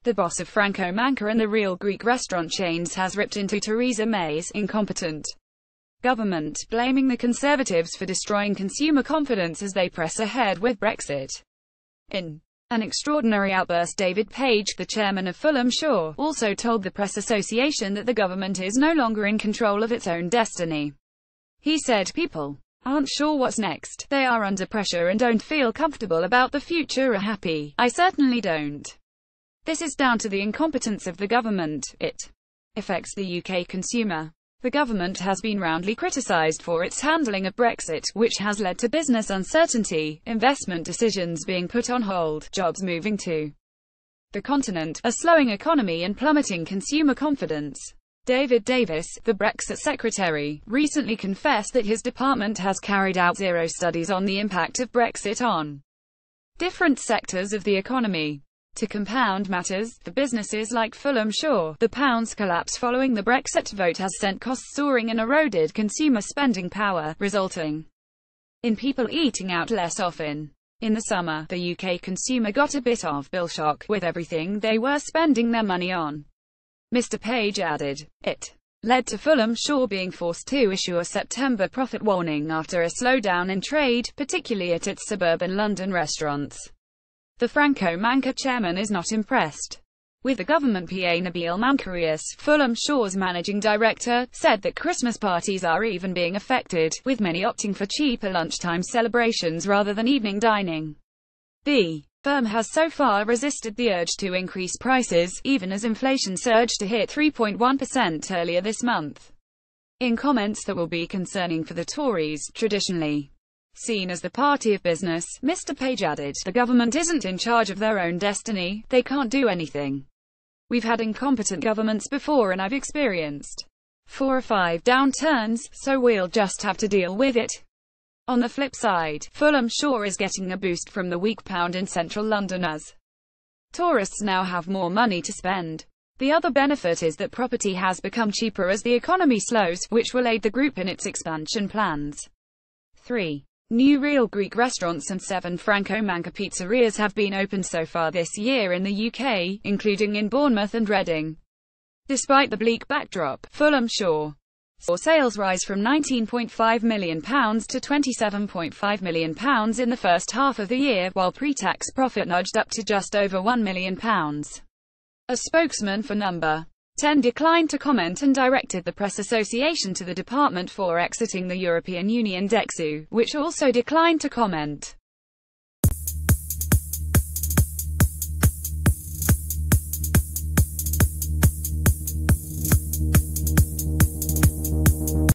The boss of Franco, Manca and the real Greek restaurant chains has ripped into Theresa May's incompetent government, blaming the Conservatives for destroying consumer confidence as they press ahead with Brexit. In an extraordinary outburst, David Page, the chairman of Fulham Shore, also told the Press Association that the government is no longer in control of its own destiny. He said, "People aren't sure what's next. They are under pressure and don't feel comfortable about the future or happy. I certainly don't. This is down to the incompetence of the government. It affects the UK consumer." The government has been roundly criticised for its handling of Brexit, which has led to business uncertainty, investment decisions being put on hold, jobs moving to the continent, a slowing economy and plummeting consumer confidence. David Davis, the Brexit Secretary, recently confessed that his department has carried out zero studies on the impact of Brexit on different sectors of the economy. To compound matters, the businesses like Fulham Shore, the pound's collapse following the Brexit vote has sent costs soaring and eroded consumer spending power, resulting in people eating out less often. In the summer, the UK consumer got a bit of bill shock with everything they were spending their money on. Mr. Page added, it led to Fulham Shore being forced to issue a September profit warning after a slowdown in trade, particularly at its suburban London restaurants. The Franco Manca chairman is not impressed with the government. PA Nabil Mancarius, Fulham Shore's managing director, said that Christmas parties are even being affected, with many opting for cheaper lunchtime celebrations rather than evening dining. The firm has so far resisted the urge to increase prices, even as inflation surged to hit 3.1% earlier this month. In comments that will be concerning for the Tories, traditionally seen as the party of business, Mr. Page added, "The government isn't in charge of their own destiny, they can't do anything. We've had incompetent governments before and I've experienced 4 or 5 downturns, so we'll just have to deal with it." On the flip side, Fulham Shore is getting a boost from the weak pound in central London as tourists now have more money to spend. The other benefit is that property has become cheaper as the economy slows, which will aid the group in its expansion plans. 3 new real Greek restaurants and 7 Franco Manca pizzerias have been opened so far this year in the UK, including in Bournemouth and Reading. Despite the bleak backdrop, Fulham Shore saw sales rise from £19.5 million to £27.5 million in the first half of the year, while pre-tax profit nudged up to just over £1 million. A spokesman for No. 10 declined to comment and directed the Press Association to the department for exiting the European Union DEXU, which also declined to comment.